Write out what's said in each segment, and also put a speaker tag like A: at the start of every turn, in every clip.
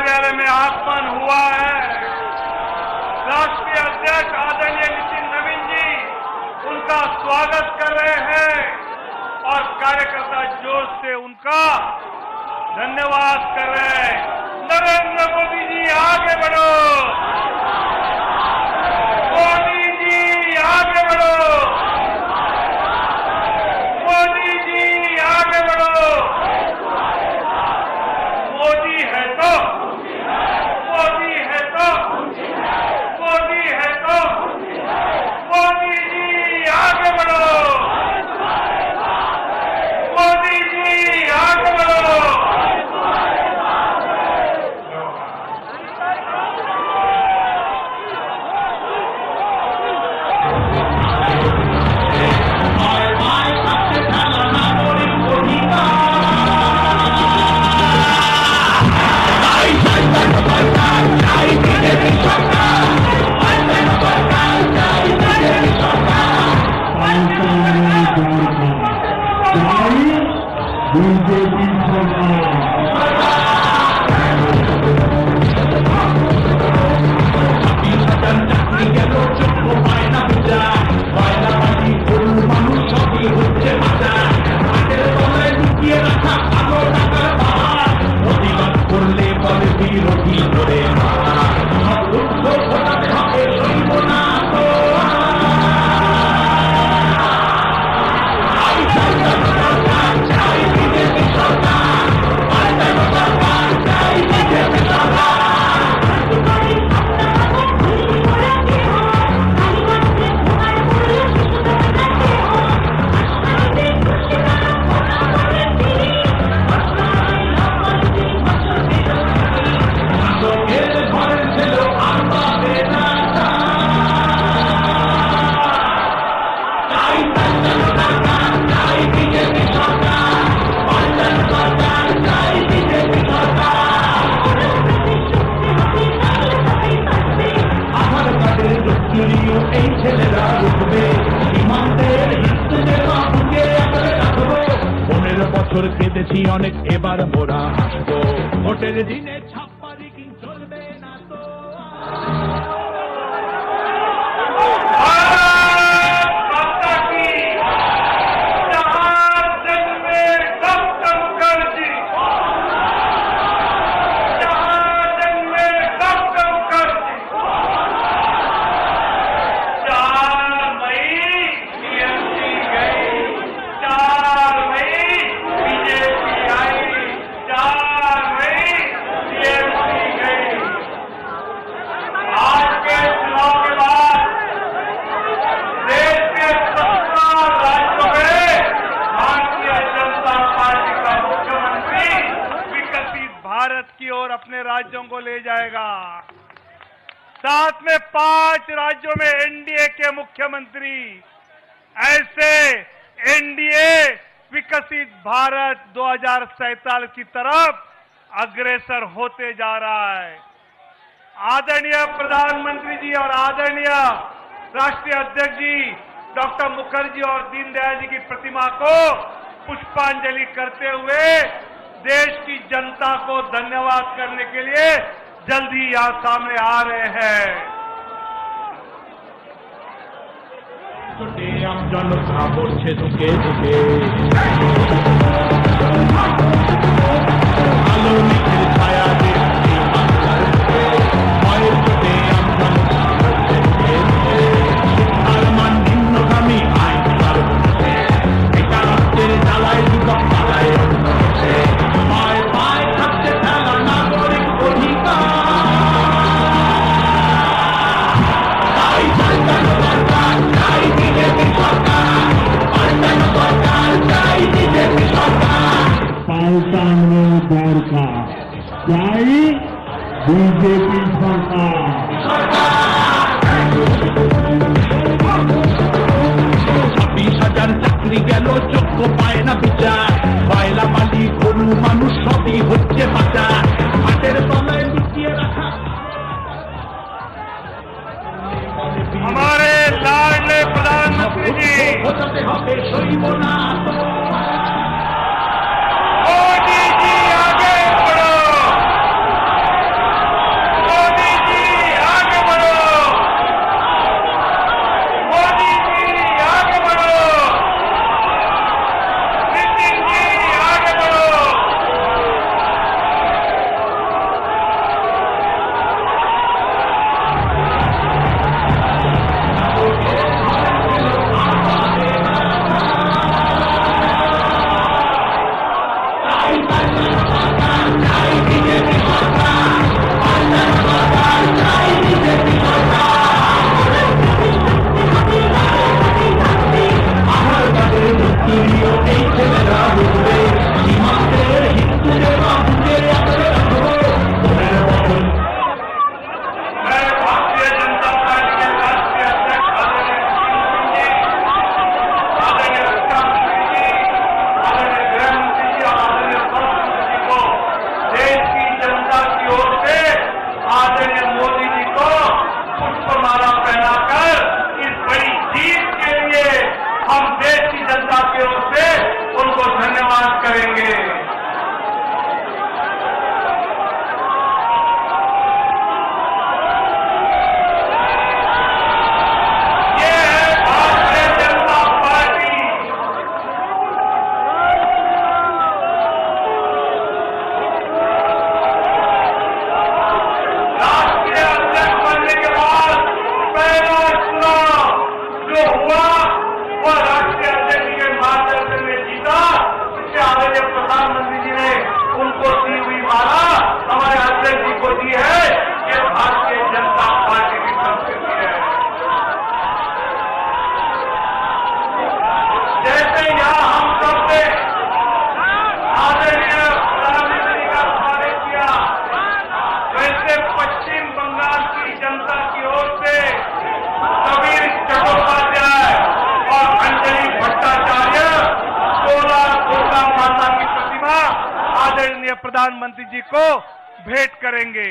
A: कार्यालय में आगमन हुआ है। राष्ट्रीय अध्यक्ष आदरणीय नितिन नवीन जी उनका स्वागत कर रहे हैं और कार्यकर्ता जोश से उनका धन्यवाद कर रहे हैं। नरेंद्र मोदी जी आगे बढ़ो, मोदी जी आगे बढ़ो, मोदी जी आगे बढ़ो। मोदी है तो, मोदी है तो, मोदी है तो, मोदी जी आगे बढ़ो, मोदी जी आगे बढ़ो।
B: बीजेपी
C: কেঁদেছি অনেক, এবার মোরা হাসবো। ভোটের দিনে ছাপ্পা রিগিং চলবে না তো।
A: भारत की ओर अपने राज्यों को ले जाएगा। साथ में 5 राज्यों में एनडीए के मुख्यमंत्री, ऐसे एनडीए विकसित भारत 2047 की तरफ अग्रसर होते जा रहा है। आदरणीय प्रधानमंत्री जी और आदरणीय राष्ट्रीय अध्यक्ष जी डॉक्टर मुखर्जी और दीनदयाल जी की प्रतिमा को पुष्पांजलि करते हुए देश की जनता को धन्यवाद करने के लिए जल्द ही यहां सामने आ रहे हैं।
C: জনতা পড়ছে ঢুকে ঢুকে আলো নিচের ছায়া দেখছি বাংলার বুকে ভয়ের চোটে আমজনতা পড়ছে ঢুকে ঢুকে শিক্ষার মান নিম্নগামী আইন পারছে বেকারত্বের জ্বালায় যুবক পালায় হচ্ছে পায় পায় থাকছে খেলা নাগরিক অধিকার তাই পাল্টানো দরকার চাই বিজেপি সরকার পাল্টানো দরকার চাই বিজেপি সরকার
B: পাল্টানো দরকার চাই বিজেপি সরকার।
C: 26,000 চাকরি গেল, যোগ্য পায় না বিচার, কয়লা মালি গরু মানুষ সবই হচ্ছে পাচার, হাটের তলায় লুকিয়ে রাখা
A: हमारे लाडले प्रधानमंत्री जी
C: বোঝাতে হবে সইব না তো।
A: मोदी जी आगे बढ़ो, प्रधानमंत्री जी को भेंट करेंगे।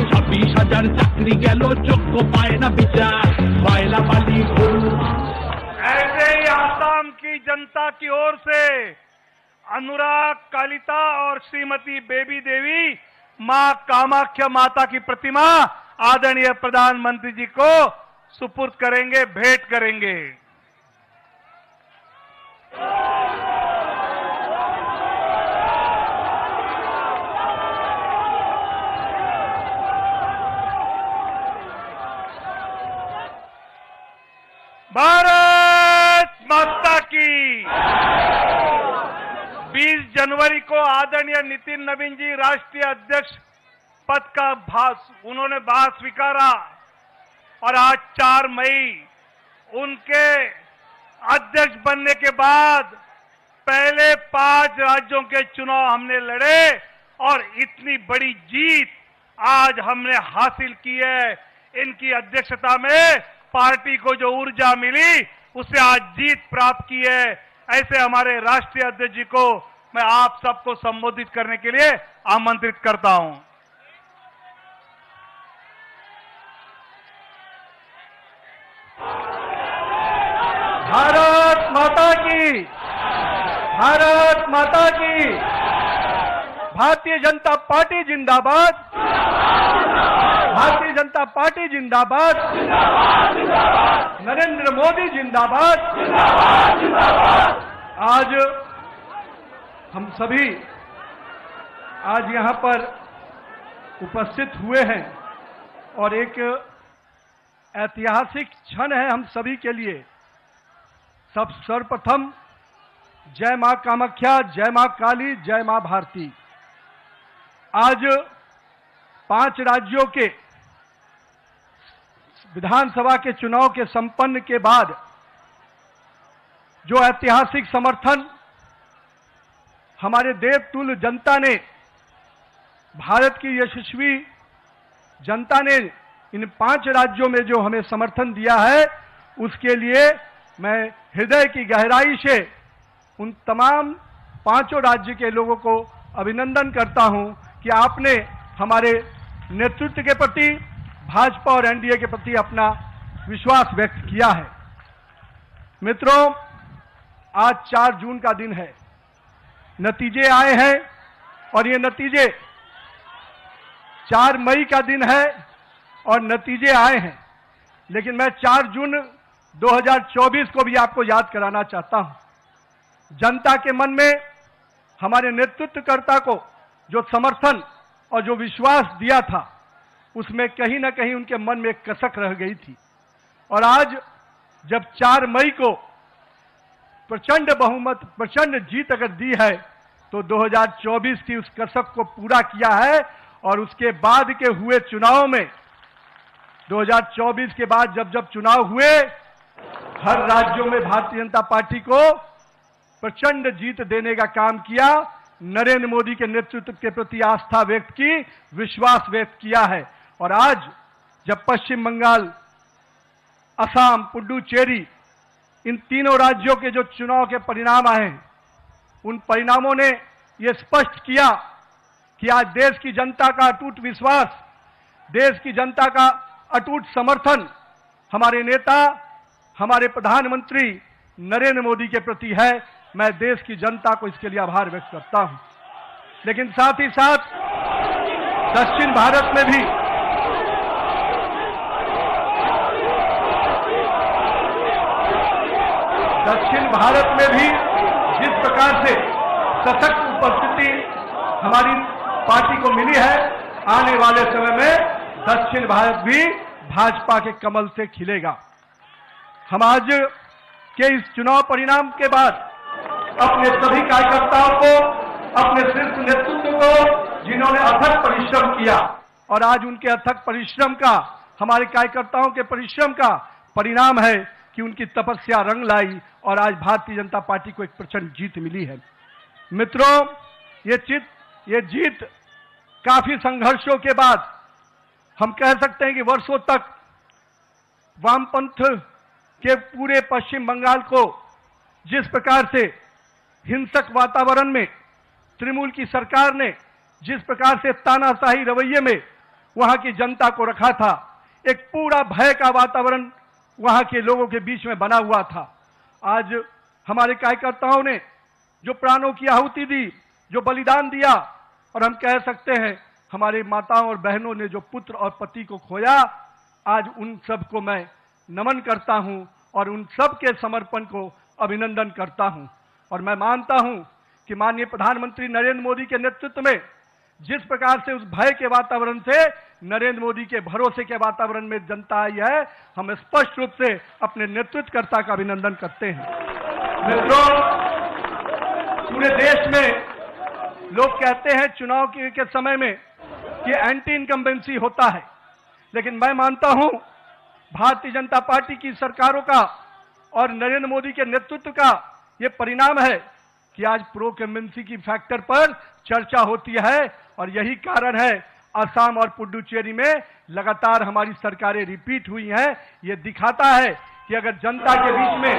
C: ছাব্বিশ হাজার চাকরি গেল, যোগ্য পায় না বিচার, কয়লা বালি গরু।
A: ऐसे ही आसाम की जनता की ओर से अनुराग कालिता और श्रीमती बेबी देवी मां कामाख्या माता की प्रतिमा आदरणीय प्रधानमंत्री जी को सुपुर्द करेंगे, भेंट करेंगे। भारत माता की। 20 जनवरी को आदरणीय नितिन नवीन जी राष्ट्रीय अध्यक्ष पद का उन्होंने भार स्वीकारा और आज 4 मई उनके अध्यक्ष बनने के बाद पहले 5 राज्यों के चुनाव हमने लड़े और इतनी बड़ी जीत आज हमने हासिल की है। इनकी अध्यक्षता में पार्टी को जो ऊर्जा मिली उससे आज जीत प्राप्त की है। ऐसे हमारे राष्ट्रीय अध्यक्ष जी को मैं आप सबको संबोधित करने के लिए आमंत्रित करता हूं। भारत माता की, भारत माता की। भारतीय जनता पार्टी जिंदाबाद, भारतीय जनता पार्टी जिंदाबाद, नरेंद्र मोदी जिंदाबाद। आज हम सभी आज यहां पर उपस्थित हुए हैं और एक ऐतिहासिक क्षण है हम सभी के लिए। सर्वप्रथम जय मां कामाख्या, जय मां काली, जय मां भारती। आज 5 राज्यों के विधानसभा के चुनाव के संपन्न के बाद जो ऐतिहासिक समर्थन हमारे देवतुल्य जनता ने, भारत की यशस्वी जनता ने इन 5 राज्यों में जो हमें समर्थन दिया है, उसके लिए मैं हृदय की गहराई से उन तमाम 5 राज्य के लोगों को अभिनंदन करता हूं कि आपने हमारे नेतृत्व के प्रति, भाजपा और एनडीए के प्रति अपना विश्वास व्यक्त किया है। मित्रों, आज 4 जून का दिन है। नतीजे आए हैं और ये नतीजे 4 मई का दिन है और नतीजे आए हैं। लेकिन मैं 4 जून 2024 को भी आपको याद कराना चाहता हूं। जनता के मन में हमारे नेतृत्वकर्ता को जो समर्थन और जो विश्वास दिया था, उसमें कहीं ना कहीं उनके मन में एक कसक रह गई थी। और आज जब 4 मई को प्रचंड बहुमत, प्रचंड जीत अगर दी है, तो 2024 की उस कसक को पूरा किया है। और उसके बाद के हुए चुनाव में, 2024 के बाद जब चुनाव हुए, हर राज्यों में भारतीय जनता पार्टी को प्रचंड जीत देने का काम किया। नरेंद्र मोदी के नेतृत्व के प्रति आस्था व्यक्त की, विश्वास व्यक्त किया है। और आज जब पश्चिम बंगाल, असम, पुडुचेरी, इन तीनों राज्यों के जो चुनाव के परिणाम आए, उन परिणामों ने यह स्पष्ट किया कि आज देश की जनता का अटूट विश्वास, देश की जनता का अटूट समर्थन हमारे नेता, हमारे प्रधानमंत्री नरेंद्र मोदी के प्रति है। मैं देश की जनता को इसके लिए आभार व्यक्त करता हूं। लेकिन साथ ही साथ दक्षिण भारत में भी जिस प्रकार से सशक्त उपस्थिति हमारी पार्टी को मिली है, आने वाले समय में दक्षिण भारत भी भाजपा के कमल से खिलेगा। हम आज के इस चुनाव परिणाम के बाद अपने सभी कार्यकर्ताओं को, अपने शीर्ष नेतृत्व को, जिन्होंने अथक परिश्रम किया, और आज उनके अथक परिश्रम का, हमारे कार्यकर्ताओं के परिश्रम का परिणाम है कि उनकी तपस्या रंग लाई और आज भारतीय जनता पार्टी को एक प्रचंड जीत मिली है। मित्रों,
D: ये जीत काफी संघर्षों के बाद हम कह सकते हैं कि वर्षों तक वामपंथ के पूरे पश्चिम बंगाल को जिस प्रकार से हिंसक वातावरण में तृणमूल की सरकार ने जिस प्रकार से तानाशाही रवैये में वहां की जनता को रखा था, एक पूरा भय का वातावरण वहां के लोगों के बीच में बना हुआ था। आज हमारे कार्यकर्ताओं ने जो प्राणों की आहुति दी, जो बलिदान दिया, और हम कह सकते हैं हमारे माताओं और बहनों ने जो पुत्र और पति को खोया, आज उन सब को मैं नमन करता हूं और उन सब के समर्पण को अभिनंदन करता हूं। और मैं मानता हूं कि माननीय प्रधानमंत्री नरेंद्र मोदी के नेतृत्व में जिस प्रकार से उस भय के वातावरण से नरेंद्र मोदी के भरोसे के वातावरण में जनता आई है, हम स्पष्ट रूप से अपने नेतृत्वकर्ता का अभिनंदन करते हैं। मित्रों, पूरे देश में लोग कहते हैं चुनाव के समय में कि एंटी इनकम्बेंसी होता है, लेकिन मैं मानता हूं भारतीय जनता पार्टी की सरकारों का और नरेंद्र मोदी के नेतृत्व का यह परिणाम है कि आज प्रो इनकम्बेंसी की फैक्टर पर चर्चा होती है, और यही कारण है असम और पुडुचेरी में लगातार हमारी सरकारें रिपीट हुई हैं। यह दिखाता है कि अगर जनता के बीच में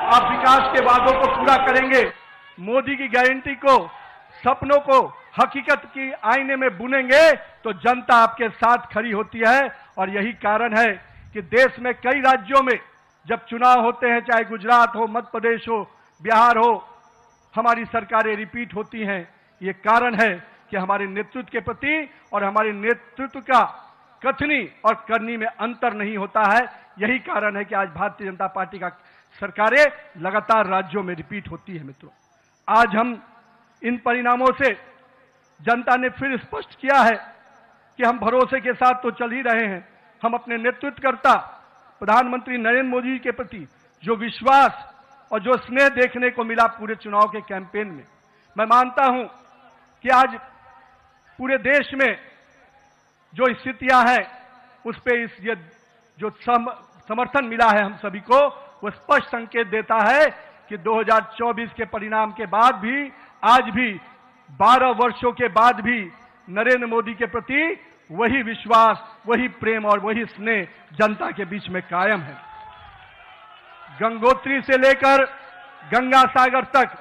D: आप विकास के वादों को पूरा करेंगे, मोदी की गारंटी को, सपनों को हकीकत की आईने में बुनेंगे, तो जनता आपके साथ खड़ी होती है। और यही कारण है कि देश में कई राज्यों में जब चुनाव होते हैं, चाहे गुजरात हो, मध्य प्रदेश हो, बिहार हो, हमारी सरकारें रिपीट होती हैं। ये कारण है कि हमारे नेतृत्व के प्रति और हमारे नेतृत्व का कथनी और करनी में अंतर नहीं होता है। यही कारण है कि आज भारतीय जनता पार्टी का सरकारें लगातार राज्यों में रिपीट होती है। मित्रों, आज हम इन परिणामों से जनता ने फिर स्पष्ट किया है कि हम भरोसे के साथ तो चल ही रहे हैं। हम अपने नेतृत्वकर्ता प्रधानमंत्री नरेंद्र मोदी के प्रति जो विश्वास और जो स्नेह देखने को मिला पूरे चुनाव के कैंपेन में, मैं मानता हूं कि आज पूरे देश में जो स्थितियां हैं उस पे ये जो समर्थन मिला है हम सभी को, वो स्पष्ट संकेत देता है कि 2024 के परिणाम के बाद भी, आज भी 12 वर्षों के बाद भी नरेंद्र मोदी के प्रति वही विश्वास, वही प्रेम और वही स्नेह जनता के बीच में कायम है। गंगोत्री से लेकर गंगा सागर तक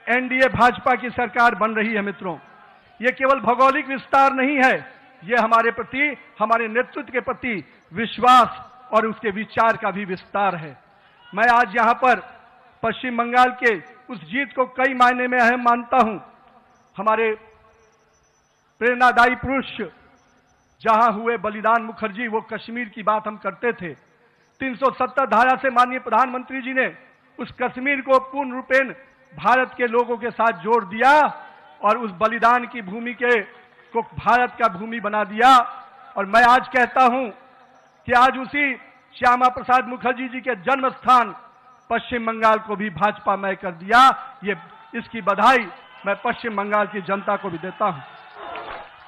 D: एनडीए भाजपा की सरकार बन रही है। मित्रों, यह केवल भौगोलिक विस्तार नहीं है, यह हमारे प्रति, हमारे नेतृत्व के प्रति विश्वास और उसके विचार का भी विस्तार है। मैं आज यहां पर पश्चिम बंगाल के उस जीत को कई मायने में अहम मानता हूं। हमारे प्रेरणादायी पुरुष जहां हुए बलिदान मुखर्जी, वो कश्मीर की बात हम करते थे। 370 धारा से माननीय प्रधानमंत्री जी ने उस कश्मीर को पूर्ण रूपेण भारत के लोगों के साथ जोड़ दिया और उस बलिदान की भूमि को भारत का भूमि बना दिया। और मैं आज कहता हूं कि आज उसी श्यामा प्रसाद मुखर्जी जी के जन्म स्थान पश्चिम बंगाल को भी भाजपामय कर दिया। ये इसकी बधाई मैं पश्चिम बंगाल की जनता को भी देता हूं।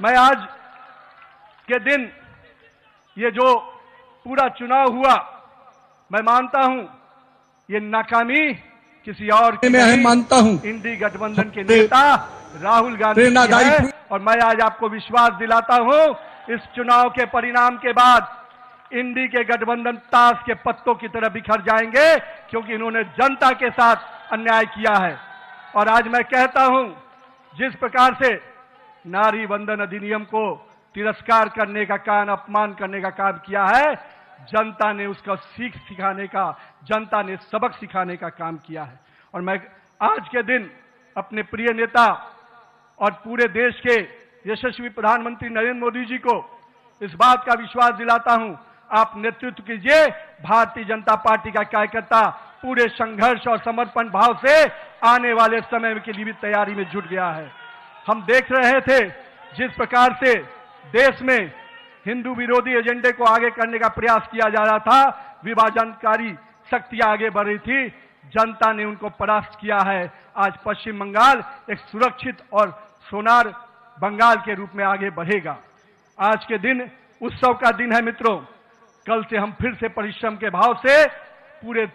D: मैं आज के दिन ये जो पूरा चुनाव हुआ, मैं मानता हूं ये नाकामी किसी और की नहीं,
E: मानता हूं
D: इंडी गठबंधन के नेता राहुल गांधी की है। और मैं आज आपको विश्वास दिलाता हूं, इस चुनाव के परिणाम के बाद इंडी के गठबंधन ताश के पत्तों की तरह बिखर जाएंगे, क्योंकि इन्होंने जनता के साथ अन्याय किया है। और आज मैं कहता हूं, जिस प्रकार से नारी वंदन अधिनियम को तिरस्कार करने का काम, अपमान करने का काम किया है, जनता ने उसका सीख सिखाने का, जनता ने सबक सिखाने का काम किया है। और मैं आज के दिन अपने प्रिय नेता और पूरे देश के यशस्वी प्रधानमंत्री नरेंद्र मोदी जी को इस बात का विश्वास दिलाता हूं, आप नेतृत्व कीजिए। भारतीय जनता पार्टी का कार्यकर्ता पूरे संघर्ष और समर्पण भाव से आने वाले समय के लिए भी तैयारी में जुट गया है। हम देख रहे थे जिस प्रकार से देश में हिंदू विरोधी एजेंडे को आगे करने का प्रयास किया जा रहा था, विभाजनकारी शक्तियां आगे बढ़ रही थी, जनता ने उनको परास्त किया है। आज पश्चिम बंगाल एक सुरक्षित और सोनार बंगाल के रूप में आगे बढ़ेगा। आज के दिन उत्सव का दिन है मित्रों। कल से हम फिर से परिश्रम के भाव से, पूरे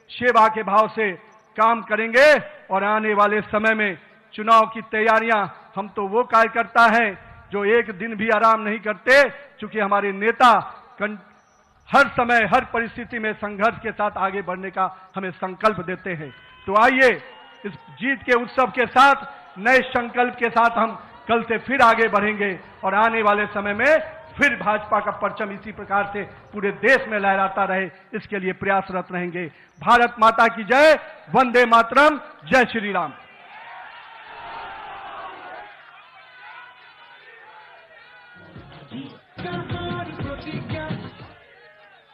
D: सेवा के भाव से काम करेंगे और आने वाले समय में चुनाव की तैयारियां हम तो वो कार्यकर्ता हैं जो एक दिन भी आराम नहीं करते, क्योंकि हमारे नेता हर समय हर परिस्थिति में संघर्ष के साथ आगे बढ़ने का हमें संकल्प देते हैं। तो आइए इस जीत के उत्सव के साथ, नए संकल्प के साथ हम कल से फिर आगे बढ़ेंगे और आने वाले समय में फिर भाजपा का परचम इसी प्रकार से पूरे देश में लहराता रहे, इसके लिए प्रयासरत रहेंगे। भारत माता की जय, वंदे मातरम, जय श्री राम।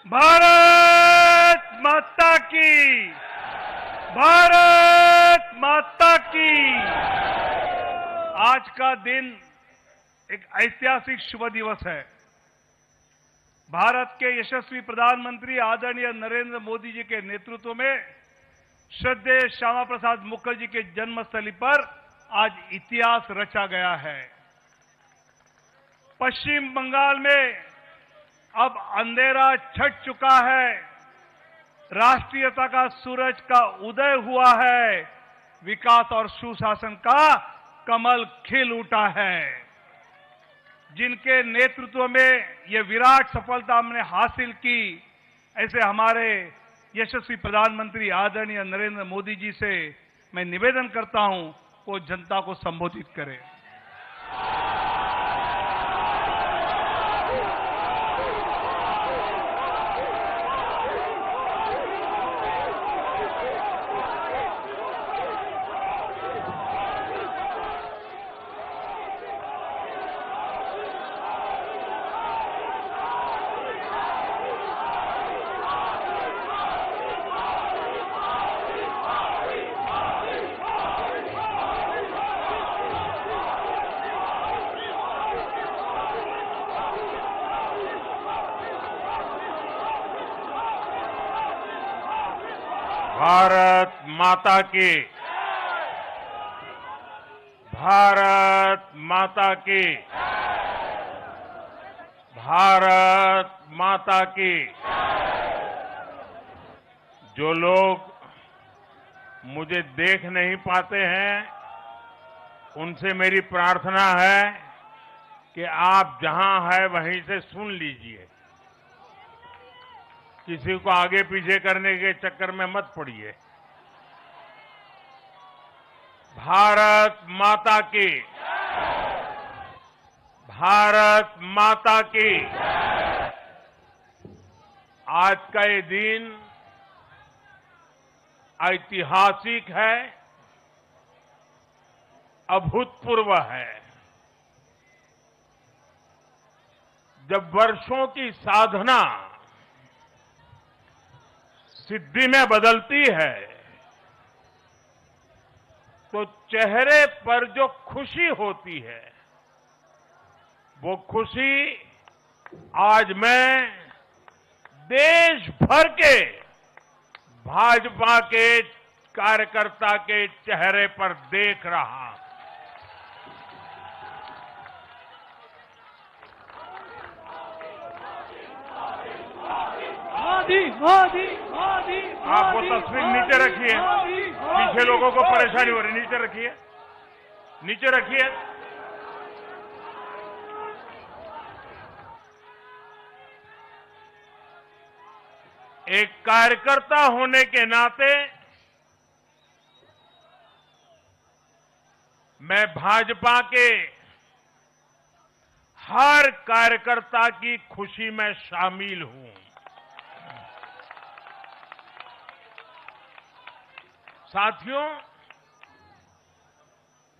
A: भारत माता की, भारत माता की। आज का दिन एक ऐतिहासिक शुभ दिवस है। भारत के यशस्वी प्रधानमंत्री आदरणीय नरेंद्र मोदी जी के नेतृत्व में श्रद्धेय श्यामा प्रसाद मुखर्जी के जन्मस्थली पर आज इतिहास रचा गया है। पश्चिम बंगाल में अब अंधेरा छट चुका है, राष्ट्रीयता का सूरज का उदय हुआ है, विकास और सुशासन का कमल खिल उठा है। जिनके नेतृत्व में ये विराट सफलता हमने हासिल की, ऐसे हमारे यशस्वी प्रधानमंत्री आदरणीय नरेंद्र मोदी जी से मैं निवेदन करता हूं वो जनता को संबोधित करें।
C: भारत माता की, भारत माता की, भारत माता की। जो लोग मुझे देख नहीं पाते हैं, उनसे मेरी प्रार्थना है कि आप जहां हैं वहीं से सुन लीजिए। किसी को आगे पीछे करने के चक्कर में मत पड़िए। भारत माता की, भारत माता की। आज का ये दिन ऐतिहासिक है, अभूतपूर्व है। जब वर्षों की साधना सिद्धि में बदलती है तो चेहरे पर जो खुशी होती है, वो खुशी आज मैं देश भर के भाजपा के कार्यकर्ता के चेहरे पर देख रहा हूं। आप वो तस्वीर नीचे रखिए, पीछे लोगों को परेशानी हो रही, नीचे रखिए, नीचे रखिए। एक कार्यकर्ता होने के नाते मैं भाजपा के हर कार्यकर्ता की खुशी में शामिल हूं। साथियों,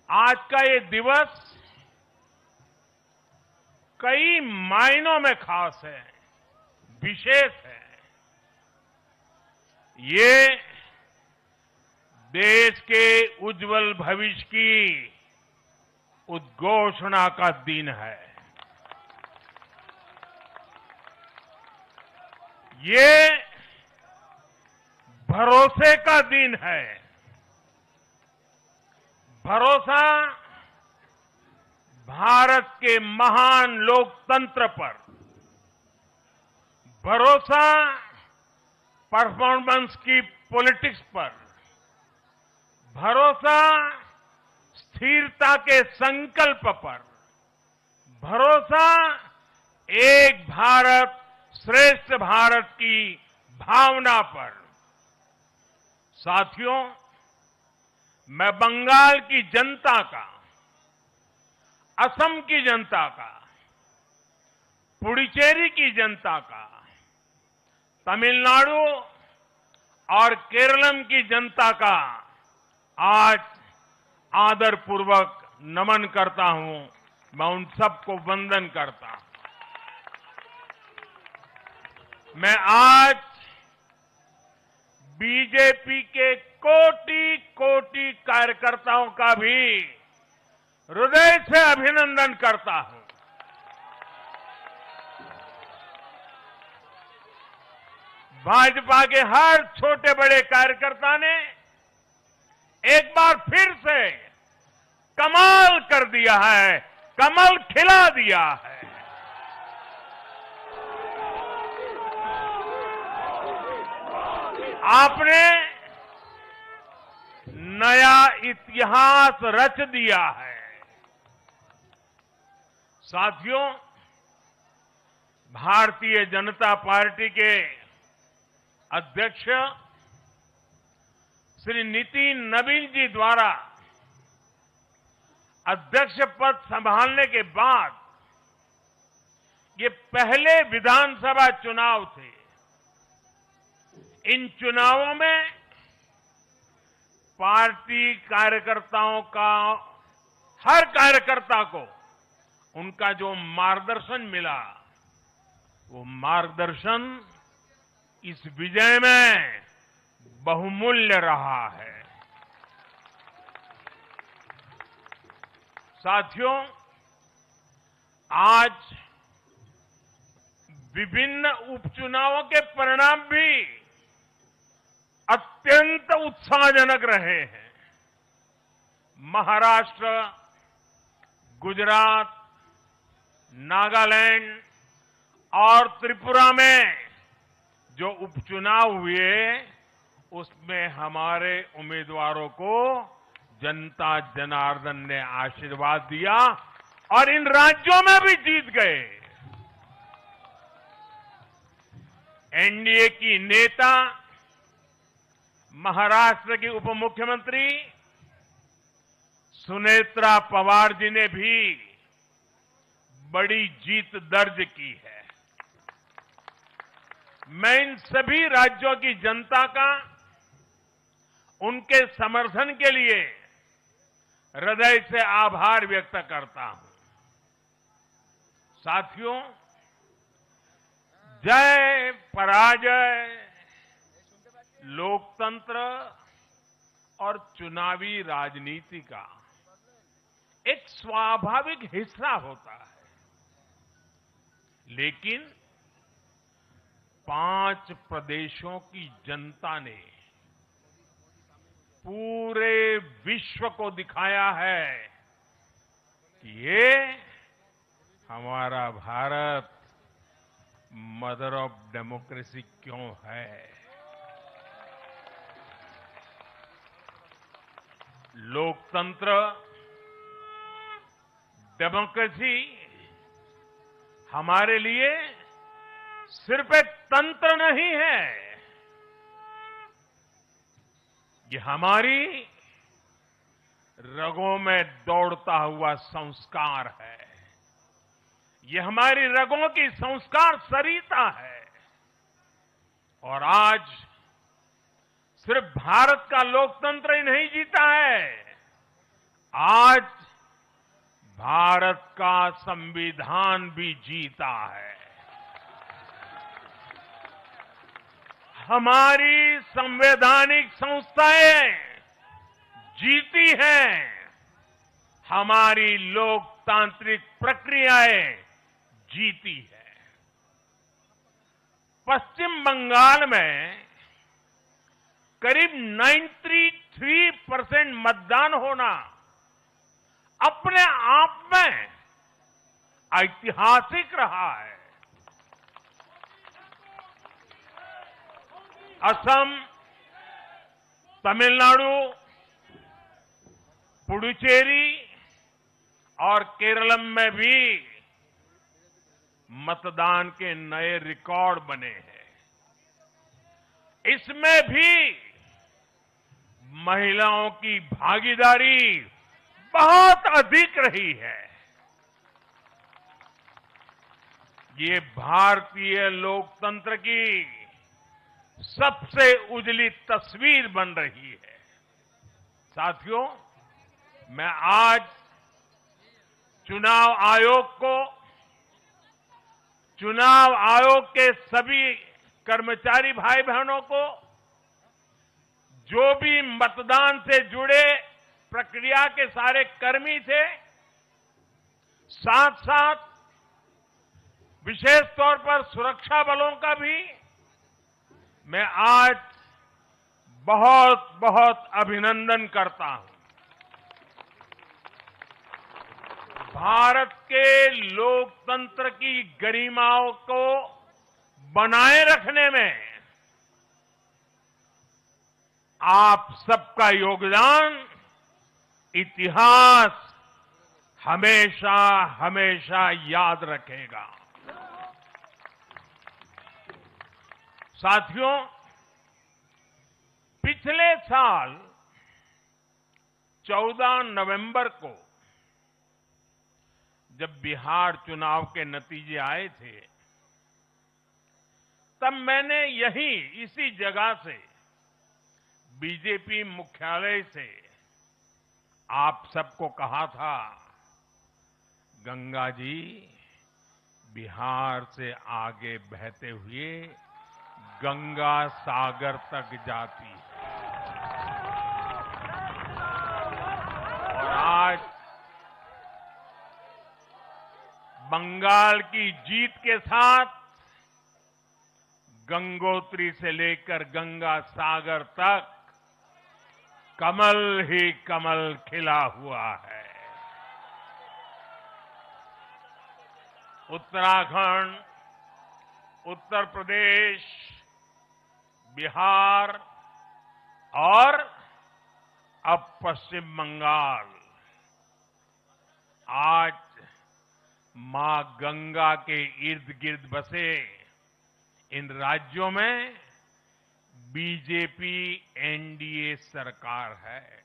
C: आज का ये दिवस कई मायनों में खास है, विशेष है। ये देश के उज्जवल भविष्य की उद्घोषणा का दिन है। ये भरोसे का दिन है। भरोसा भारत के महान लोकतंत्र पर, भरोसा परफॉर्मेंस की पॉलिटिक्स पर, भरोसा स्थिरता के संकल्प पर, भरोसा एक भारत श्रेष्ठ भारत की भावना पर। साथियों, मैं बंगाल की जनता का, असम की जनता का, पुडुचेरी की जनता का, तमिलनाडु और केरलम की जनता का आज आदरपूर्वक नमन करता हूं। मैं उन सबको वंदन करता हूं। मैं आज बीजेपी के कोटि कोटि कार्यकर्ताओं का भी हृदय से अभिनंदन करता हूं। भाजपा के हर छोटे बड़े कार्यकर्ता ने एक बार फिर से कमाल कर दिया है, कमल खिला दिया है। आपने नया इतिहास रच दिया है। साथियों, भारतीय जनता पार्टी के अध्यक्ष श्री नितिन नवीन जी द्वारा अध्यक्ष पद संभालने के बाद ये पहले विधानसभा चुनाव थे। इन चुनावों में पार्टी कार्यकर्ताओं का, हर कार्यकर्ता को उनका जो मार्गदर्शन मिला, वो मार्गदर्शन इस विजय में बहुमूल्य रहा है। साथियों, आज विभिन्न उपचुनावों के परिणाम भी अत्यंत उत्साहजनक रहे हैं। महाराष्ट्र, गुजरात, नागालैंड और त्रिपुरा में जो उपचुनाव हुए, उसमें हमारे उम्मीदवारों को जनता जनार्दन ने आशीर्वाद दिया और इन राज्यों में भी जीत गए। एनडीए की नेता, महाराष्ट्र की उप मुख्यमंत्री सुनेत्रा पवार जी ने भी बड़ी जीत दर्ज की है। मैं इन सभी राज्यों की जनता का उनके समर्थन के लिए हृदय से आभार व्यक्त करता हूं। साथियों, जय पराजय लोकतंत्र और चुनावी राजनीति का एक स्वाभाविक हिस्सा होता है, लेकिन 5 प्रदेशों की जनता ने पूरे विश्व को दिखाया है कि ये हमारा भारत मदर ऑफ डेमोक्रेसी क्यों है। लोकतंत्र, डेमोक्रेसी हमारे लिए सिर्फ एक तंत्र नहीं है, ये हमारी रगों में दौड़ता हुआ संस्कार है। ये हमारी रगों की संस्कार सरिता है। और आज सिर्फ भारत का लोकतंत्र ही नहीं जीता है, आज भारत का संविधान भी जीता है। हमारी संवैधानिक संस्थाएं जीती हैं, हमारी लोकतांत्रिक प्रक्रियाएं जीती है। पश्चिम बंगाल में करीब 93% मतदान होना अपने आप में ऐतिहासिक रहा है। असम, तमिलनाडु, पुडुचेरी और केरलम में भी मतदान के नए रिकॉर्ड बने हैं। इसमें भी महिलाओं की भागीदारी बहुत अधिक रही है। ये भारतीय लोकतंत्र की सबसे उजली तस्वीर बन रही है। साथियों, मैं आज चुनाव आयोग के सभी कर्मचारी भाई बहनों को, जो भी मतदान से जुड़े प्रक्रिया के सारे कर्मी थे, साथ साथ विशेष तौर पर सुरक्षा बलों का भी मैं आज बहुत बहुत अभिनंदन करता हूं। भारत के लोकतंत्र की गरिमाओं को बनाए रखने में आप सबका योगदान इतिहास हमेशा हमेशा याद रखेगा। साथियों, पिछले साल 14 नवंबर को जब बिहार चुनाव के नतीजे आए थे, तब मैंने इसी जगह से बीजेपी मुख्यालय से आप सबको कहा था, गंगा जी बिहार से आगे बहते हुए गंगा सागर तक जाती है। और आज बंगाल की जीत के साथ गंगोत्री से लेकर गंगा सागर तक कमल ही कमल खिला हुआ है। उत्तराखंड, उत्तर प्रदेश, बिहार और अब पश्चिम बंगाल आज मां गंगा के इर्द गिर्द बसे इन राज्यों में बीजेपी एनडीए सरकार है।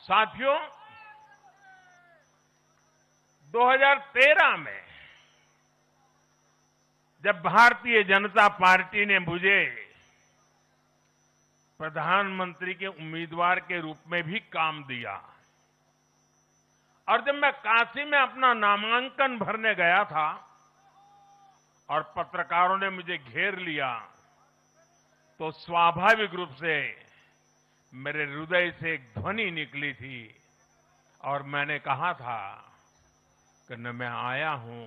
C: साथियों, 2013 में जब भारतीय जनता पार्टी ने मुझे प्रधानमंत्री के उम्मीदवार के रूप में भी काम दिया और जब मैं काशी में अपना नामांकन भरने गया था और पत्रकारों ने मुझे घेर लिया, तो स्वाभाविक रूप से मेरे हृदय से एक ध्वनि निकली थी और मैंने कहा था कि न मैं आया हूं,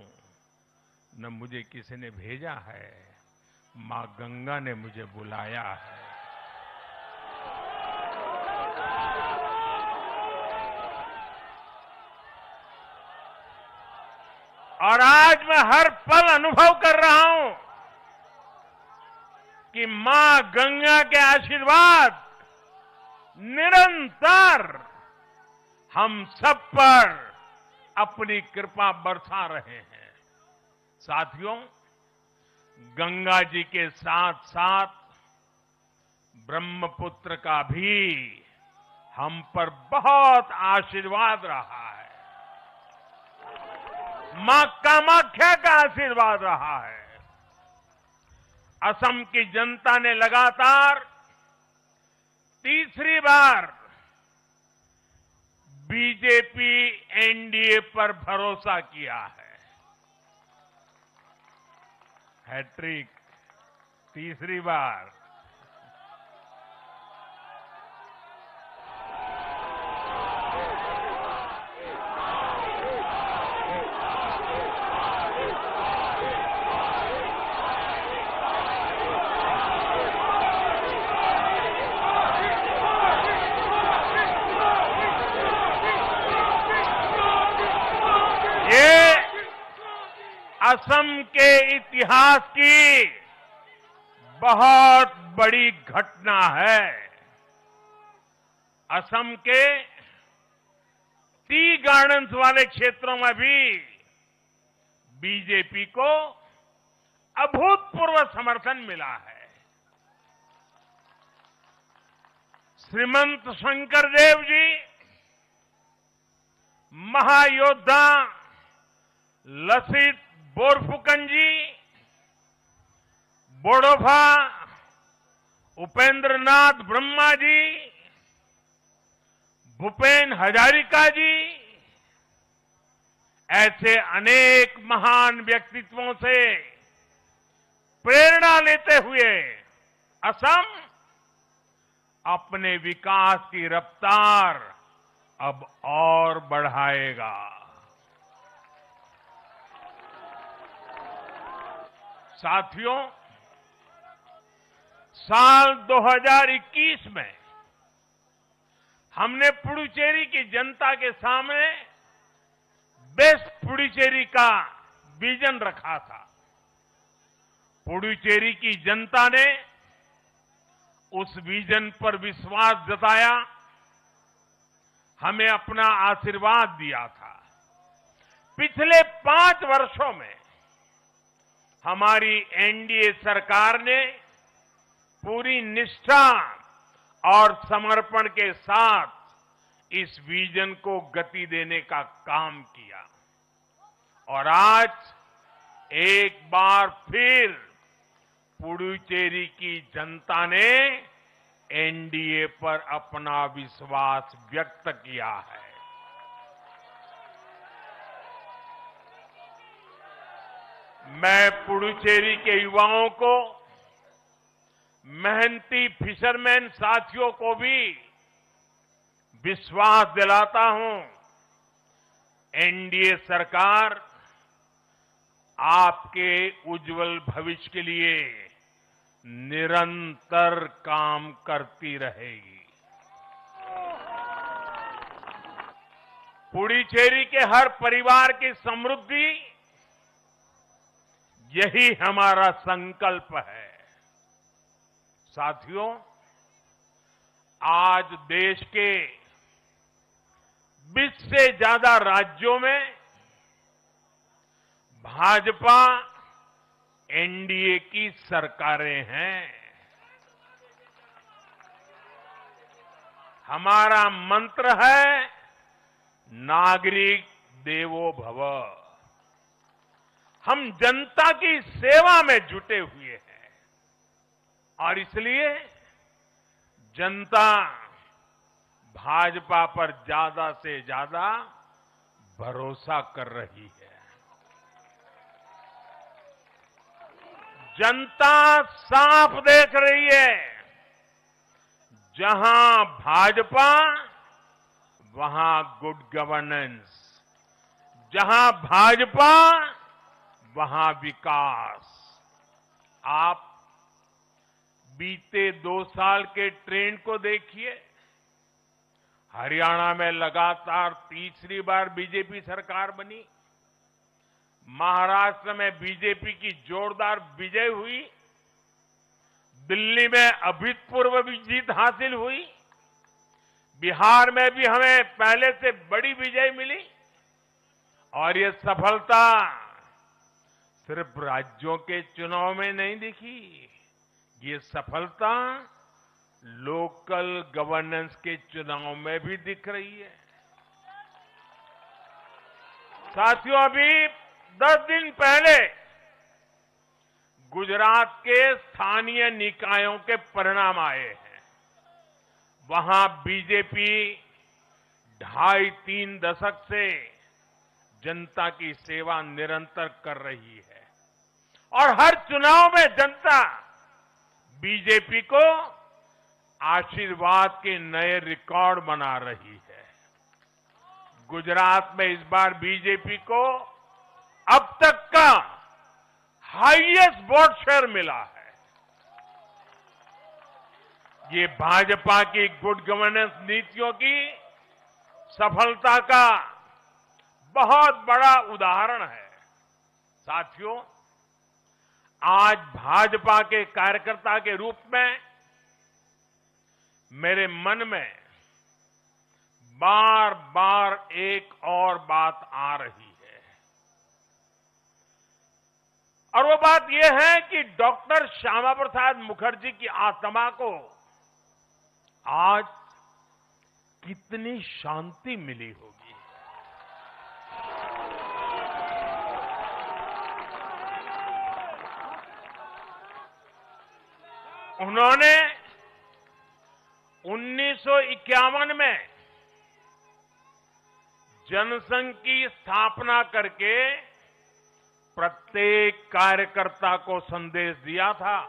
C: न मुझे किसी ने भेजा है, मां गंगा ने मुझे बुलाया है। और आज मैं हर पल अनुभव कर रहा हूं कि मां गंगा के आशीर्वाद निरंतर हम सब पर अपनी कृपा बरसा रहे हैं। साथियों, गंगा जी के साथ साथ ब्रह्मपुत्र का भी हम पर बहुत आशीर्वाद रहा है। मां कामाख्या का आशीर्वाद रहा है। असम की जनता ने लगातार तीसरी बार बीजेपी एनडीए पर भरोसा किया है। हैट्रिक, तीसरी बार। असम के इतिहास की बहुत बड़ी घटना है। असम के टी गार्डन्स वाले क्षेत्रों में भी बीजेपी को अभूतपूर्व समर्थन मिला है। श्रीमंत शंकरदेव जी, महायोद्धा लसित बोरफुकन जी, बोडोफा उपेंद्र नाथ ब्रह्मा जी, भूपेन हजारिका जी, ऐसे अनेक महान व्यक्तित्वों से प्रेरणा लेते हुए असम अपने विकास की रफ्तार अब और बढ़ाएगा। साथियों, साल 2021 में हमने पुडुचेरी की जनता के सामने बेस्ट पुडुचेरी का विजन रखा था। पुडुचेरी की जनता ने उस विजन पर विश्वास जताया, हमें अपना आशीर्वाद दिया था। पिछले 5 वर्षों में हमारी एनडीए सरकार ने पूरी निष्ठा और समर्पण के साथ इस विजन को गति देने का काम किया और आज एक बार फिर पुडुचेरी की जनता ने एनडीए पर अपना विश्वास व्यक्त किया है। मैं पुडुचेरी के युवाओं को, मेहनती फिशरमैन साथियों को भी विश्वास दिलाता हूं, एनडीए सरकार आपके उज्जवल भविष्य के लिए निरंतर काम करती रहेगी। पुडुचेरी के हर परिवार की समृद्धि, यही हमारा संकल्प है। साथियों, आज देश के 20 से ज्यादा राज्यों में भाजपा एनडीए की सरकारें हैं। हमारा मंत्र है नागरिक देवो भव। हम जनता की सेवा में जुटे हुए हैं और इसलिए जनता भाजपा पर ज्यादा से ज्यादा भरोसा कर रही है। जनता साफ देख रही है, जहां भाजपा वहां गुड गवर्नेंस, जहां भाजपा वहां विकास। आप बीते 2 साल के ट्रेंड को देखिए। हरियाणा में लगातार तीसरी बार बीजेपी सरकार बनी, महाराष्ट्र में बीजेपी की जोरदार विजय हुई, दिल्ली में अभूतपूर्व जीत हासिल हुई, बिहार में भी हमें पहले से बड़ी विजय मिली और ये सफलता सिर्फ राज्यों के चुनाव में नहीं दिखी, ये सफलता लोकल गवर्नेंस के चुनाव में भी दिख रही है। साथियों, अभी 10 दिन पहले गुजरात के स्थानीय निकायों के परिणाम आए हैं। वहां बीजेपी 2.5-3 दशक से जनता की सेवा निरंतर कर रही है और हर चुनाव में जनता बीजेपी को आशीर्वाद के नए रिकॉर्ड बना रही है। गुजरात में इस बार बीजेपी को अब तक का हाईएस्ट वोट शेयर मिला है। ये भाजपा की गुड गवर्नेंस नीतियों की सफलता का बहुत बड़ा उदाहरण है। साथियों, आज भाजपा के कार्यकर्ता के रूप में मेरे मन में बार बार एक और बात आ रही है और वो बात यह है कि डॉक्टर श्यामा प्रसाद मुखर्जी की आत्मा को आज कितनी शांति मिली होगी। उन्होंने 1951 में जनसंघ की स्थापना करके प्रत्येक कार्यकर्ता को संदेश दिया था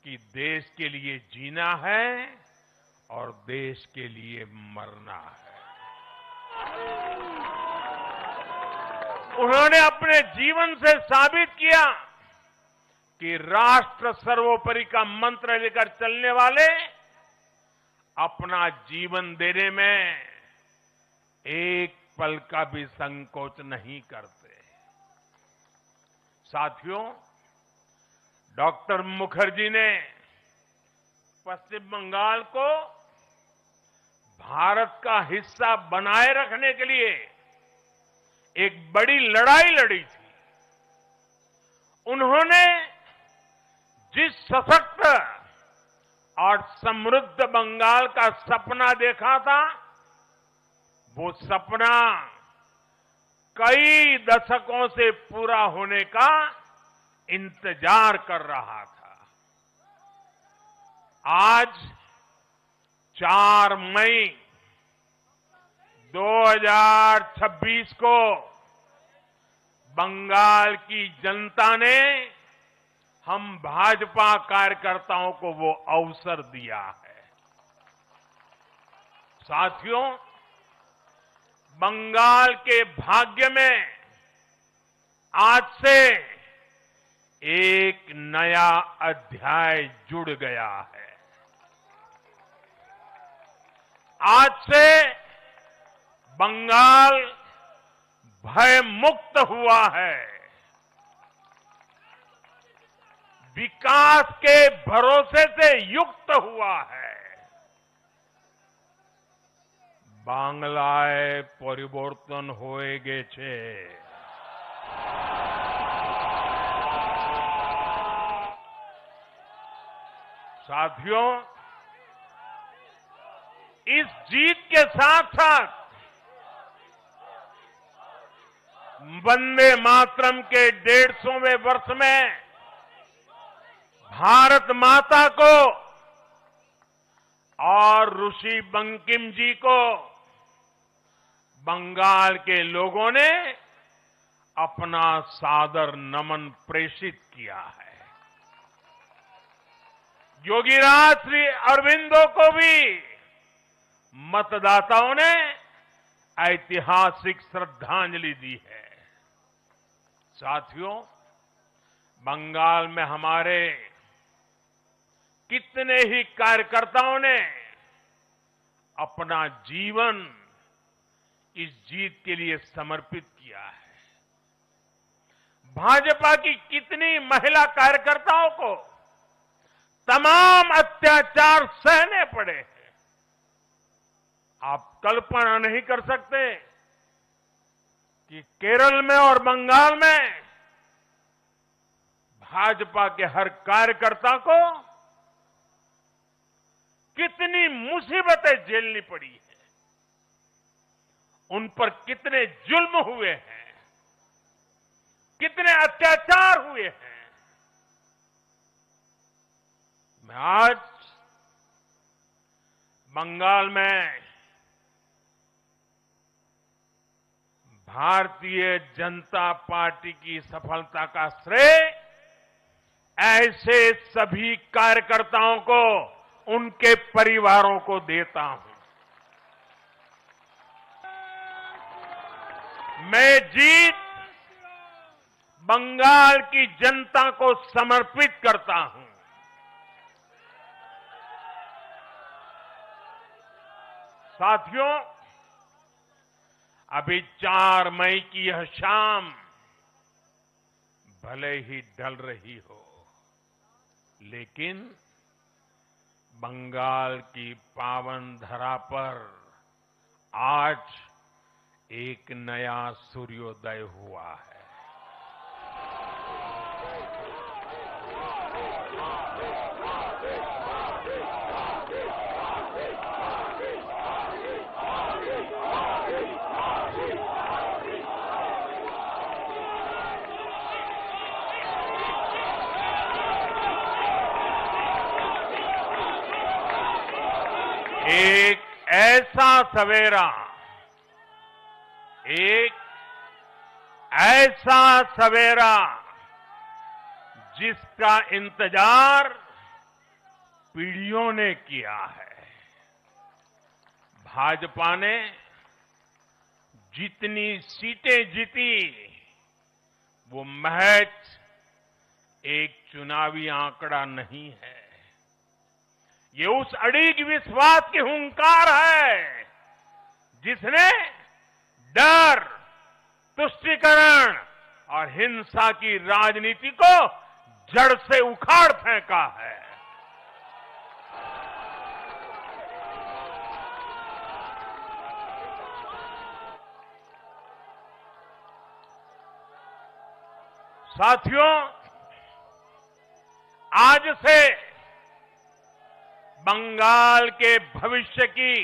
C: कि देश के लिए जीना है और देश के लिए मरना है। उन्होंने अपने जीवन से साबित किया कि राष्ट्र सर्वोपरि का मंत्र लेकर चलने वाले अपना जीवन देने में एक पल का भी संकोच नहीं करते। साथियों, डॉक्टर मुखर्जी ने पश्चिम बंगाल को भारत का हिस्सा बनाए रखने के लिए एक बड़ी लड़ाई लड़ी थी। उन्होंने जिस सशक्त और समृद्ध बंगाल का सपना देखा था, वो सपना कई दशकों से पूरा होने का इंतजार कर रहा था। आज 4 मई 2026 को बंगाल की जनता ने हम भाजपा कार्यकर्ताओं को वो अवसर दिया है। साथियों, बंगाल के भाग्य में आज से एक नया अध्याय जुड़ गया है। आज से बंगाल भय मुक्त हुआ है, विकास के भरोसे से युक्त हुआ है। বাংলায় পরিবর্তন হয়ে গেছে। साथियों, इस जीत के साथ साथ वंदे मातरम के 150वें वर्ष में भारत माता को और ऋषि बंकिम जी को बंगाल के लोगों ने अपना सादर नमन प्रेषित किया है। योगीराज श्री अरविंदो को भी मतदाताओं ने ऐतिहासिक श्रद्धांजलि दी है। साथियों, बंगाल में हमारे कितने ही कार्यकर्ताओं ने अपना जीवन इस जीत के लिए समर्पित किया है। भाजपा की कितनी महिला कार्यकर्ताओं को तमाम अत्याचार सहने पड़े हैं। आप कल्पना नहीं कर सकते कि केरल में और बंगाल में भाजपा के हर कार्यकर्ता को कितनी मुसीबतें झेलनी पड़ी है, उन पर कितने जुल्म हुए हैं, कितने अत्याचार हुए हैं। मैं आज बंगाल में भारतीय जनता पार्टी की सफलता का श्रेय ऐसे सभी कार्यकर्ताओं को, उनके परिवारों को देता हूं। मैं जीत बंगाल की जनता को समर्पित करता हूं। साथियों, अभी 4 मई की यह शाम भले ही ढल रही हो, लेकिन बंगाल की पावन धरा पर आज एक नया सूर्योदय हुआ है। एक ऐसा सवेरा, एक ऐसा सवेरा जिसका इंतजार पीढ़ियों ने किया है। भाजपा ने जितनी सीटें जीती वो महज एक चुनावी आंकड़ा नहीं है, ये उस अड़िग विश्वास की हुंकार है जिसने डर, तुष्टीकरण और हिंसा की राजनीति को जड़ से उखाड़ फेंका है। साथियों, आज से बंगाल के भविष्य की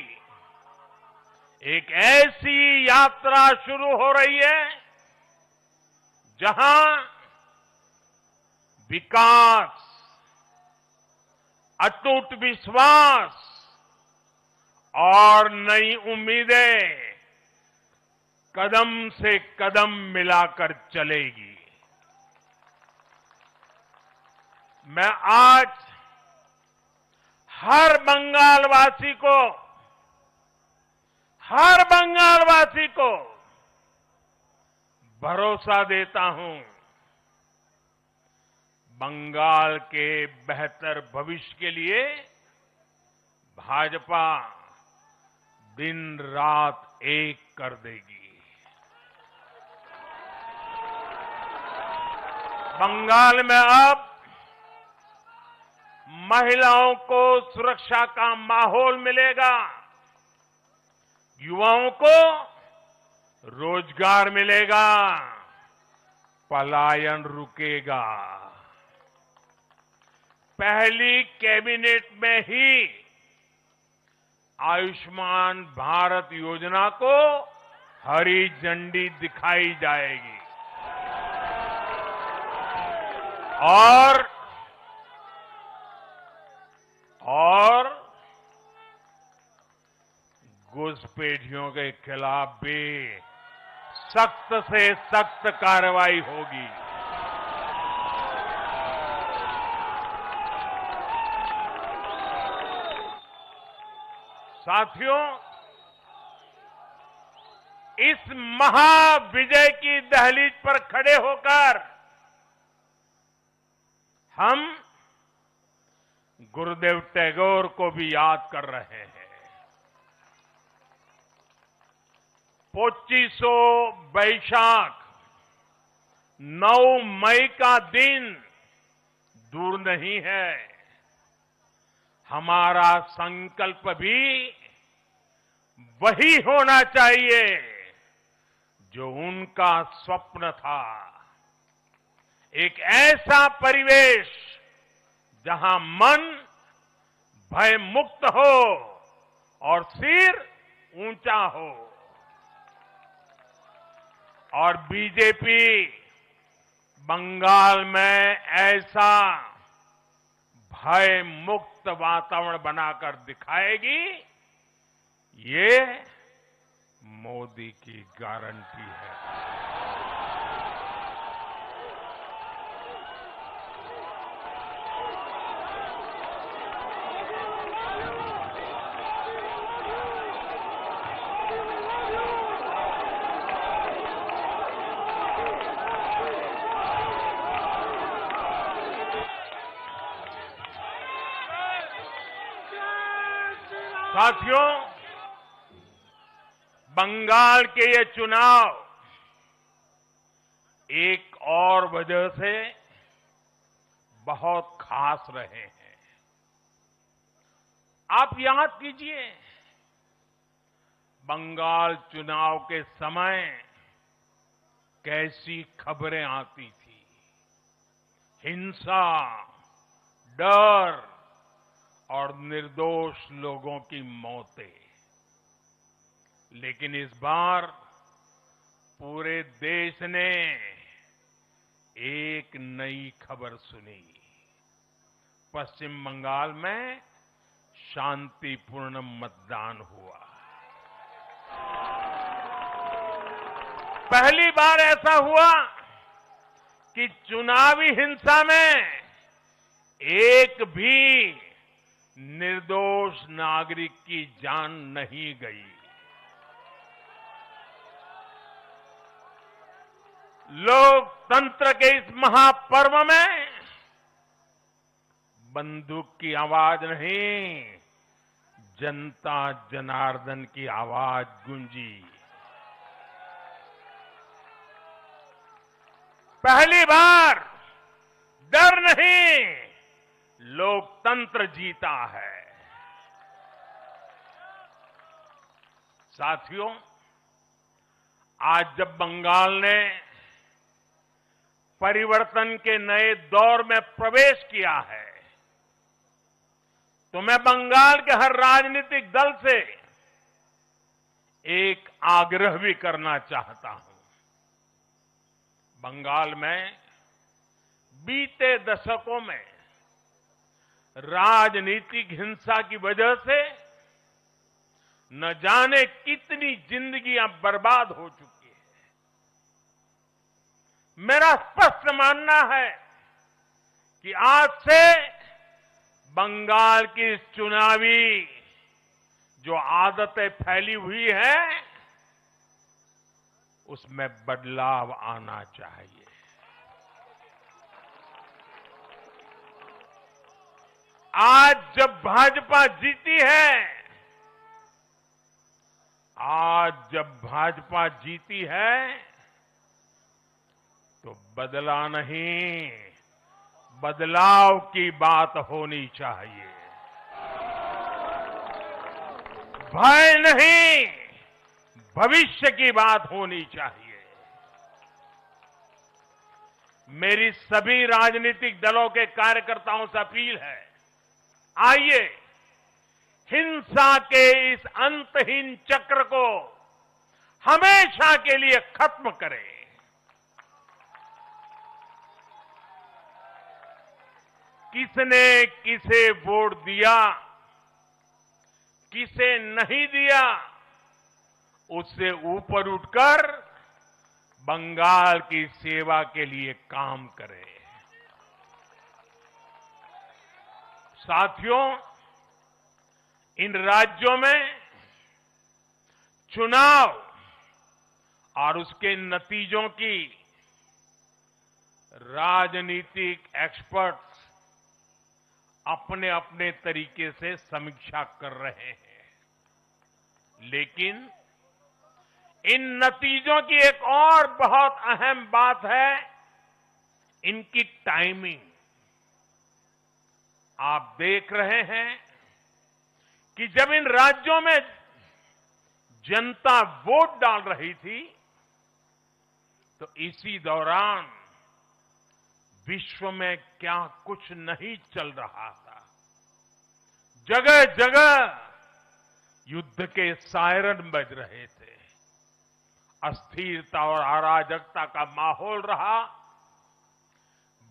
C: एक ऐसी यात्रा शुरू हो रही है जहां विकास, अटूट विश्वास और नई उम्मीदें कदम से कदम मिलाकर चलेगी। मैं आज हर बंगालवासी को भरोसा देता हूं, बंगाल के बेहतर भविष्य के लिए भाजपा दिन रात एक कर देगी। बंगाल में अब महिलाओं को सुरक्षा का माहौल मिलेगा, युवाओं को रोजगार मिलेगा, पलायन रुकेगा। पहली कैबिनेट में ही आयुष्मान भारत योजना को हरी झंडी दिखाई जाएगी और घुसपैठियों के खिलाफ भी सख्त से सख्त कार्रवाई होगी। साथियों, इस महाविजय की दहलीज पर खड़े होकर हम गुरुदेव टैगोर को भी याद कर रहे हैं। 25 बैशाख 9 मई का दिन दूर नहीं है। हमारा संकल्प भी वही होना चाहिए जो उनका स्वप्न था। एक ऐसा परिवेश जहां मन भय मुक्त हो और सिर ऊंचा हो। और बीजेपी बंगाल में ऐसा भय मुक्त वातावरण बनाकर दिखाएगी, ये मोदी की गारंटी है। साथियों, बंगाल के ये चुनाव एक और वजह से बहुत खास रहे हैं। आप याद कीजिए, बंगाल चुनाव के समय कैसी खबरें आती थी। हिंसा, डर और निर्दोष लोगों की मौतें। लेकिन इस बार पूरे देश ने एक नई खबर सुनी। पश्चिम बंगाल में शांतिपूर्ण मतदान हुआ। पहली बार ऐसा हुआ कि चुनावी हिंसा में एक भी निर्दोष नागरिक की जान नहीं गई। लोकतंत्र के इस महापर्व में बंदूक की आवाज नहीं, जनता जनार्दन की आवाज गूंजी। पहली बार डर नहीं, लोकतंत्र जीता है। साथियों, आज जब बंगाल ने परिवर्तन के नए दौर में प्रवेश किया है, तो मैं बंगाल के हर राजनीतिक दल से एक आग्रह भी करना चाहता हूं। बंगाल में बीते दशकों में राजनीतिक हिंसा की वजह से न जाने कितनी जिंदगियां बर्बाद हो चुकी है। मेरा स्पष्ट मानना है कि आज से बंगाल की इस चुनावी जो आदतें फैली हुई है, उसमें बदलाव आना चाहिए। आज जब भाजपा जीती है, तो बदला नहीं, बदलाव की बात होनी चाहिए। भय नहीं, भविष्य की बात होनी चाहिए। मेरी सभी राजनीतिक दलों के कार्यकर्ताओं से अपील है, आइए हिंसा के इस अंतहीन चक्र को हमेशा के लिए खत्म करें। किसने किसे वोट दिया, किसे नहीं दिया, उससे ऊपर उठकर बंगाल की सेवा के लिए काम करें। साथियों, इन राज्यों में चुनाव और उसके नतीजों की राजनीतिक एक्सपर्ट्स अपने अपने तरीके से समीक्षा कर रहे हैं। लेकिन इन नतीजों की एक और बहुत अहम बात है, इनकी टाइमिंग। आप देख रहे हैं कि जब इन राज्यों में जनता वोट डाल रही थी, तो इसी दौरान विश्व में क्या कुछ नहीं चल रहा था। जगह जगह युद्ध के सायरन बज रहे थे। अस्थिरता और अराजकता का माहौल रहा।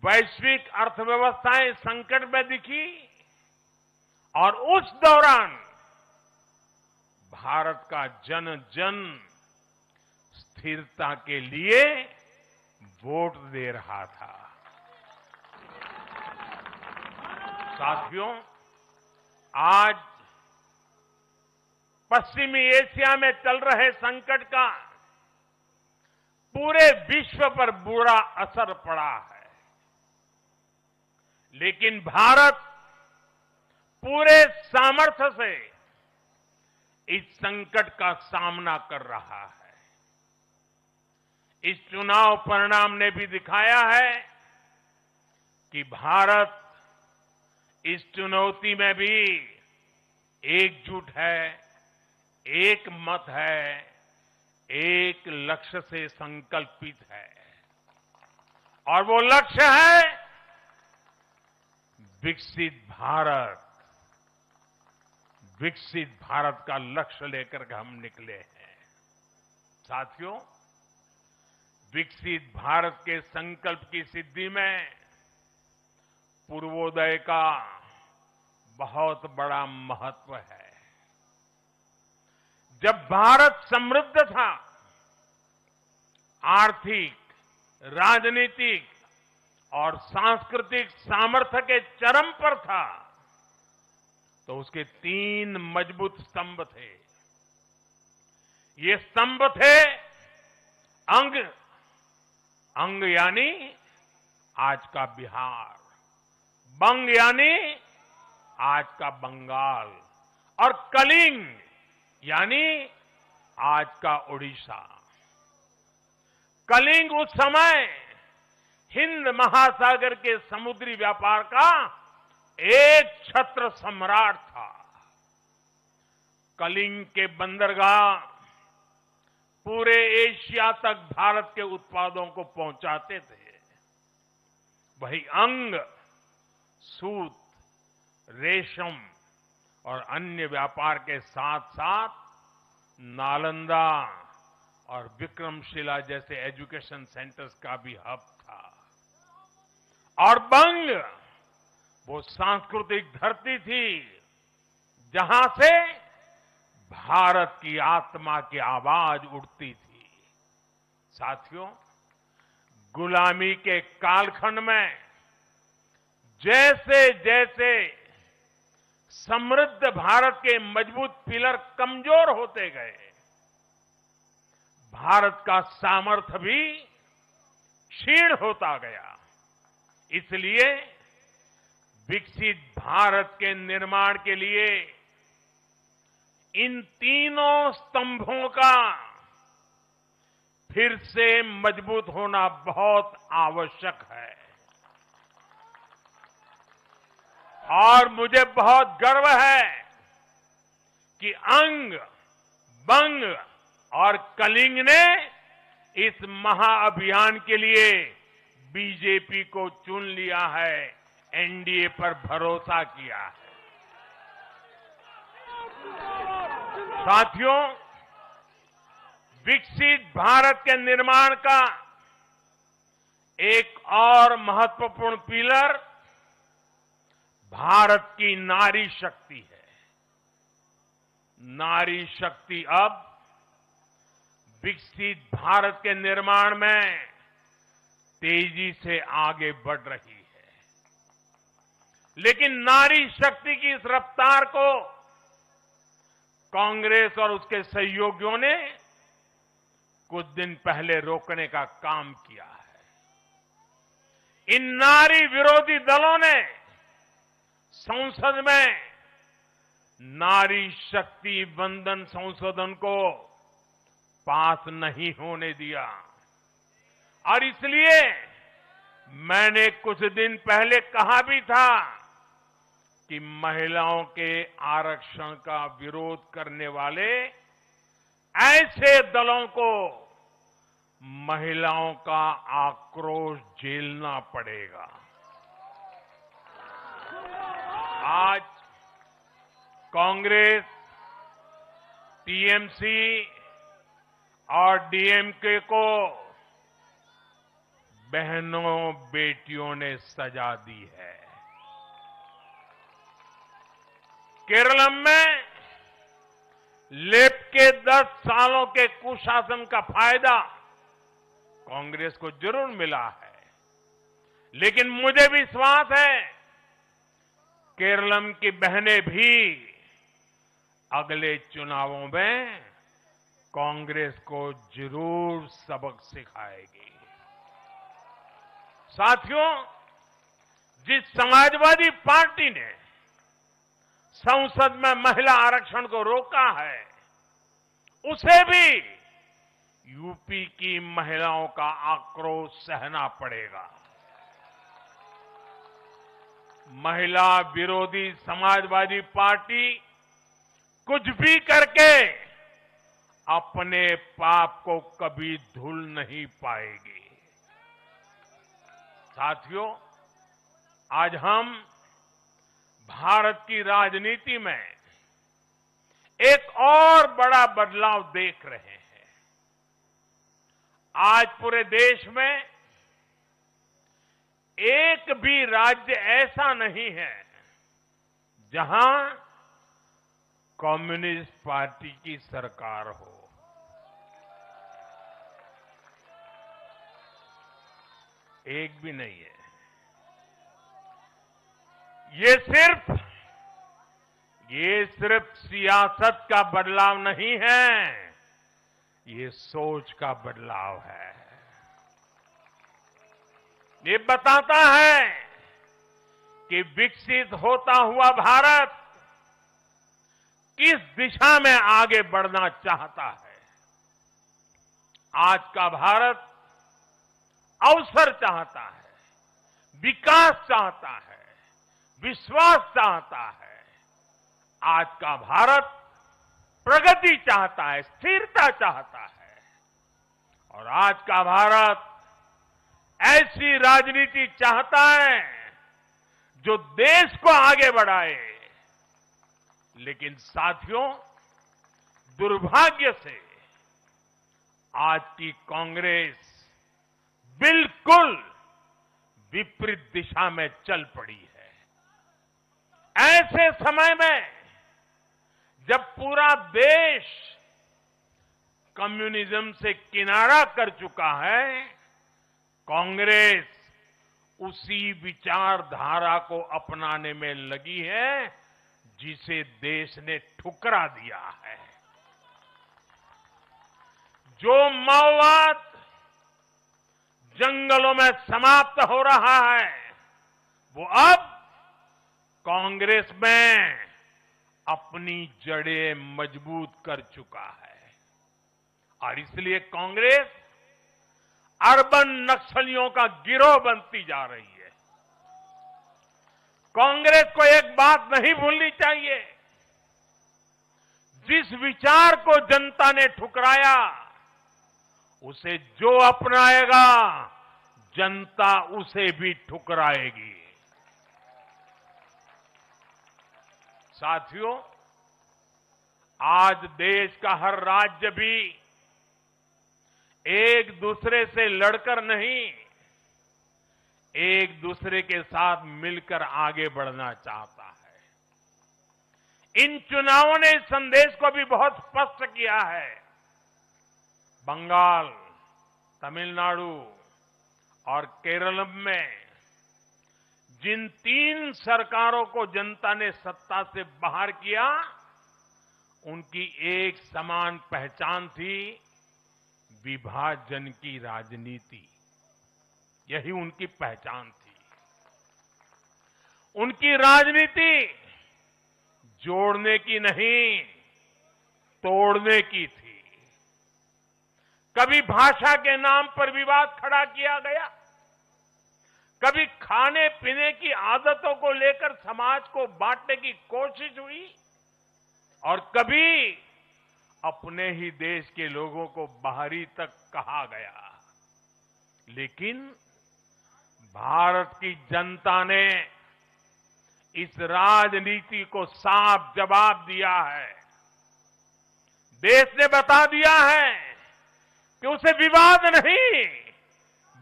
C: वैश्विक अर्थव्यवस्थाएं संकट में दिखी और उस दौरान भारत का जन जन स्थिरता के लिए वोट दे रहा था। साथियों, आज पश्चिमी एशिया में चल रहे संकट का पूरे विश्व पर बुरा असर पड़ा है। लेकिन भारत पूरे सामर्थ्य से इस संकट का सामना कर रहा है। इस चुनाव परिणाम ने भी दिखाया है कि भारत इस चुनौती में भी एकजुट है, एक मत है, एक लक्ष्य से संकल्पित है और वो लक्ष्य है विकसित भारत। विकसित भारत का लक्ष्य लेकर के हम निकले हैं। साथियों, विकसित भारत के संकल्प की सिद्धि में पूर्वोदय का बहुत बड़ा महत्व है। जब भारत समृद्ध था, आर्थिक, राजनीतिक और सांस्कृतिक सामर्थ्य के चरम पर था, तो उसके 3 मजबूत स्तंभ थे। ये स्तंभ थे अंग, अंग यानी आज का बिहार, बंग यानी आज का बंगाल और कलिंग यानी आज का उड़ीसा। कलिंग उस समय हिंद महासागर के समुद्री व्यापार का एक छत्र सम्राट था। कलिंग के बंदरगाह पूरे एशिया तक भारत के उत्पादों को पहुंचाते थे। वही अंग सूत, रेशम और अन्य व्यापार के साथ साथ नालंदा और विक्रमशिला जैसे एजुकेशन सेंटर्स का भी हब था। और बंग वो सांस्कृतिक धरती थी जहां से भारत की आत्मा की आवाज उठती थी। साथियों, गुलामी के कालखंड में जैसे जैसे समृद्ध भारत के मजबूत पिलर कमजोर होते गए, भारत का सामर्थ्य भी क्षीण होता गया। इसलिए विकसित भारत के निर्माण के लिए इन तीनों स्तंभों का फिर से मजबूत होना बहुत आवश्यक है। और मुझे बहुत गर्व है कि अंग, बंग और कलिंग ने इस महाअभियान के लिए बीजेपी को चुन लिया है, एनडीए पर भरोसा किया है। साथियों, विकसित भारत के निर्माण का एक और महत्वपूर्ण पिलर भारत की नारी शक्ति है। नारी शक्ति अब विकसित भारत के निर्माण में तेजी से आगे बढ़ रही है। लेकिन नारी शक्ति की इस रफ्तार को कांग्रेस और उसके सहयोगियों ने कुछ दिन पहले रोकने का काम किया है। इन नारी विरोधी दलों ने संसद में नारी शक्ति वंदन संशोधन को पास नहीं होने दिया और इसलिए मैंने कुछ दिन पहले कहा भी था कि महिलाओं के आरक्षण का विरोध करने वाले ऐसे दलों को महिलाओं का आक्रोश झेलना पड़ेगा। आज कांग्रेस, टीएमसी और डीएमके को बहनों बेटियों ने सजा दी है। केरल में लेफ्ट के 10 सालों के कुशासन का फायदा कांग्रेस को जरूर मिला है, लेकिन मुझे विश्वास है केरल की बहनें भी अगले चुनावों में कांग्रेस को जरूर सबक सिखाएगी। साथियों, जिस समाजवादी पार्टी ने संसद में महिला आरक्षण को रोका है, उसे भी यूपी की महिलाओं का आक्रोश सहना पड़ेगा। महिला विरोधी समाजवादी पार्टी कुछ भी करके अपने पाप को कभी धुल नहीं पाएगी। साथियों, आज हम भारत की राजनीति में एक और बड़ा बदलाव देख रहे हैं। आज पूरे देश में एक भी राज्य ऐसा नहीं है जहां कम्युनिस्ट पार्टी की सरकार हो। एक भी नहीं है। ये सिर्फ सियासत का बदलाव नहीं है, ये सोच का बदलाव है। ये बताता है कि विकसित होता हुआ भारत किस दिशा में आगे बढ़ना चाहता है। आज का भारत अवसर चाहता है, विकास चाहता है, विश्वास चाहता है। आज का भारत प्रगति चाहता है, स्थिरता चाहता है। और आज का भारत ऐसी राजनीति चाहता है जो देश को आगे बढ़ाए। लेकिन साथियों, दुर्भाग्य से आज की कांग्रेस बिल्कुल विपरीत दिशा में चल पड़ी है। ऐसे समय में जब पूरा देश कम्युनिज्म से किनारा कर चुका है, कांग्रेस उसी विचारधारा को अपनाने में लगी है जिसे देश ने ठुकरा दिया है। जो माओवाद जंगलों में समाप्त हो रहा है, वो अब कांग्रेस में अपनी जड़ें मजबूत कर चुका है। और इसलिए कांग्रेस अर्बन नक्सलियों का गिरोह बनती जा रही है। कांग्रेस को एक बात नहीं भूलनी चाहिए, जिस विचार को जनता ने ठुकराया उसे जो अपनाएगा जनता उसे भी ठुकराएगी। साथियों, आज देश का हर राज्य भी एक दूसरे से लड़कर नहीं, एक दूसरे के साथ मिलकर आगे बढ़ना चाहता है। इन चुनावों ने इस संदेश को भी बहुत स्पष्ट किया है। बंगाल, तमिलनाडु और केरल में जिन 3 सरकारों को जनता ने सत्ता से बाहर किया, उनकी एक समान पहचान थी, विभाजन की राजनीति। यही उनकी पहचान थी। उनकी राजनीति जोड़ने की नहीं, तोड़ने की थी। कभी भाषा के नाम पर विवाद खड़ा किया गया, कभी खाने पीने की आदतों को लेकर समाज को बांटने की कोशिश हुई, और कभी अपने ही देश के लोगों को बाहरी तक कहा गया। लेकिन भारत की जनता ने इस राजनीति को साफ जवाब दिया है। देश ने बता दिया है कि उसे विवाद नहीं,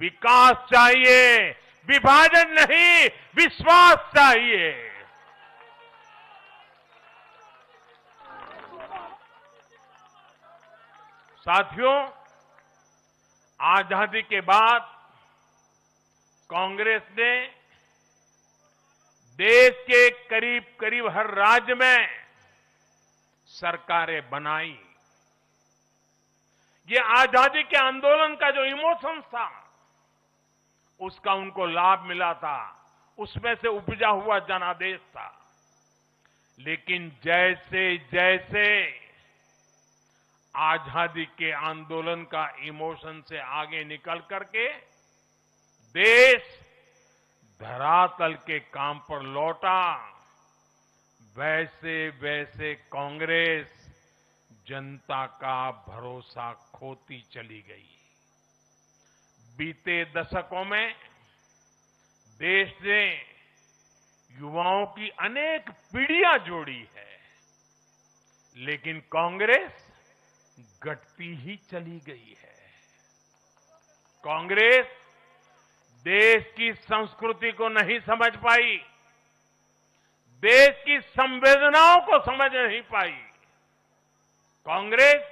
C: विकास चाहिए, विभाजन नहीं, विश्वास चाहिए। साथियों, आजादी के बाद कांग्रेस ने देश के करीब करीब हर राज्य में सरकारें बनाई। ये आजादी के आंदोलन का जो इमोशन था, उसका उनको लाभ मिला था, उसमें से उपजा हुआ जनादेश था। लेकिन जैसे जैसे आजादी के आंदोलन का इमोशन से आगे निकल करके देश धरातल के काम पर लौटा, वैसे वैसे कांग्रेस जनता का भरोसा खोती चली गई। बीते दशकों में देश ने युवाओं की अनेक पीढ़ियां जोड़ी है, लेकिन कांग्रेस घटती ही चली गई है। कांग्रेस देश की संस्कृति को नहीं समझ पाई, देश की संवेदनाओं को समझ नहीं पाई। कांग्रेस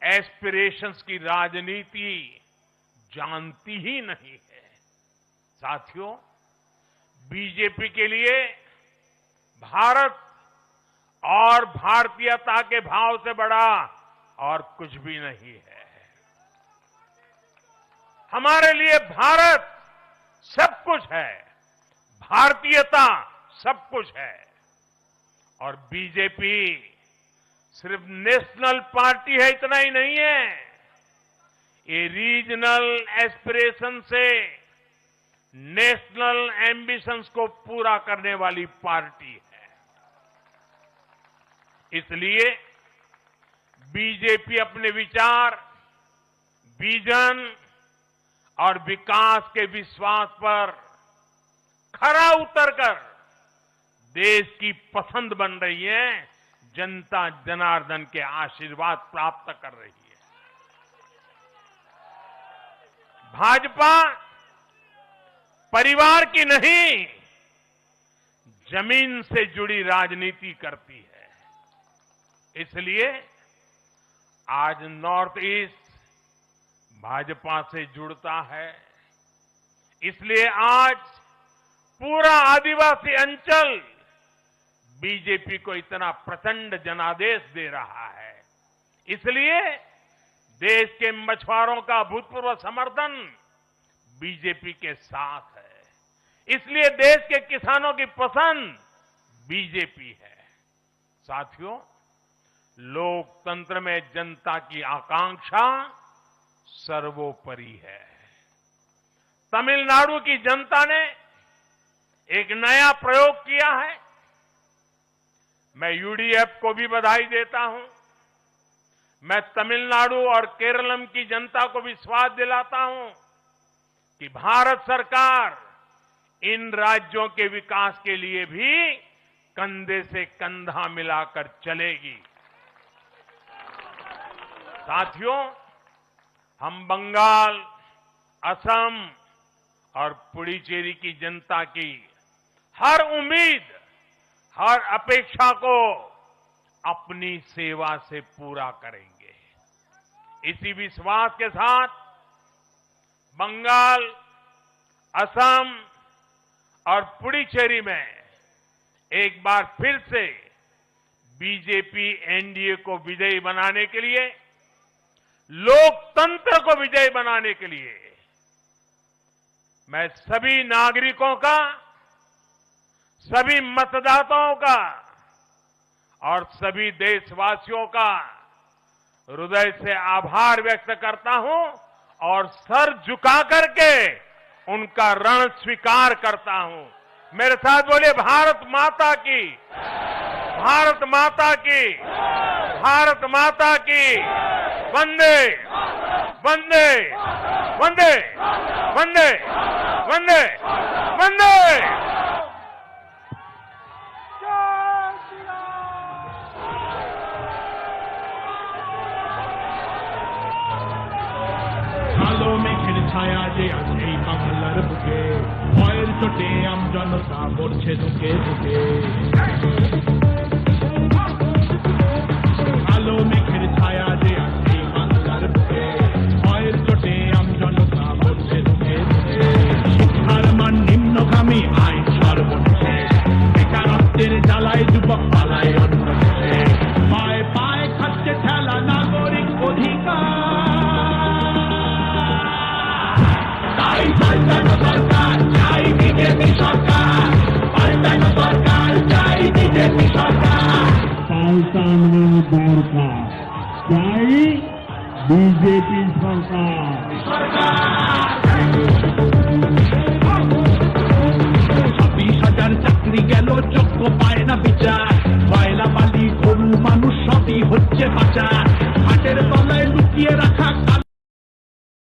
C: एस्पिरेशंस की राजनीति जानती ही नहीं है। साथियों, बीजेपी के लिए भारत और भारतीयता के भाव से बड़ा और कुछ भी नहीं है। हमारे लिए भारत सब कुछ है, भारतीयता सब कुछ है। और बीजेपी सिर्फ नेशनल पार्टी है इतना ही नहीं है, ये रीजनल एस्पिरेशन से नेशनल एम्बिशंस को पूरा करने वाली पार्टी है। इसलिए बीजेपी अपने विचार, विजन और विकास के विश्वास पर खरा उतरकर देश की पसंद बन रही है, जनता जनार्दन के आशीर्वाद प्राप्त कर रही है। भाजपा परिवार की नहीं, जमीन से जुड़ी राजनीति करती है। इसलिए आज नॉर्थ ईस्ट भाजपा से जुड़ता है। इसलिए आज पूरा आदिवासी अंचल बीजेपी को इतना प्रचंड जनादेश दे रहा है। इसलिए देश के मछुआरों का भूतपूर्व समर्थन बीजेपी के साथ है। इसलिए देश के किसानों की पसंद बीजेपी है। साथियों, लोकतंत्र में जनता की आकांक्षा सर्वोपरि है। तमिलनाडु की जनता ने एक नया प्रयोग किया है। मैं यूडीएफ को भी बधाई देता हूं। मैं तमिलनाडु और केरलम की जनता को विश्वास दिलाता हूं कि भारत सरकार इन राज्यों के विकास के लिए भी कंधे से कंधा मिलाकर चलेगी। साथियों, हम बंगाल, असम और पुडुचेरी की जनता की हर उम्मीद, हर अपेक्षा को अपनी सेवा से पूरा करेंगे। इसी विश्वास के साथ बंगाल, असम और पुडुचेरी में एक बार फिर से बीजेपी एनडीए को विजयी बनाने के लिए, लोकतंत्र को विजयी बनाने के लिए मैं सभी नागरिकों का, सभी मतदाताओं का और सभी देशवासियों का हृदय से आभार व्यक्त करता हूं और सर झुका करके उनका ऋण स्वीकार करता हूं। मेरे साथ बोलिए, भारत माता की, भारत माता की, भारत माता की, वंदे वंदे वंदे वंदे वंदे वंदे। কালো মেঘের ছায়া যে আজ এই বাংলার বুকে, ভয়ের চোটে আমজনতা মরছে ধুকে ধুকে। কালো মেঘের ছায়া যে আজ এই বাংলার বুকে, ভয়ের চোটে আমজনতা মরছে ধুকে ধুকে। শিক্ষার মান নিম্নগামী, আইন সর্বশেষে, বেকারত্বের জ্বালায় যুবক পালায় অন্য দেশে। পায়ে পায়ে খাচ্ছে ঠেলা নাগরিক অধিকার। পাল্টানো সরকার চাই বিজেপি সরকার, পাল্টানো সরকার চাই বিজেপি সরকার।
B: পাল্টানো দরকার, চাই বিজেপি সরকার।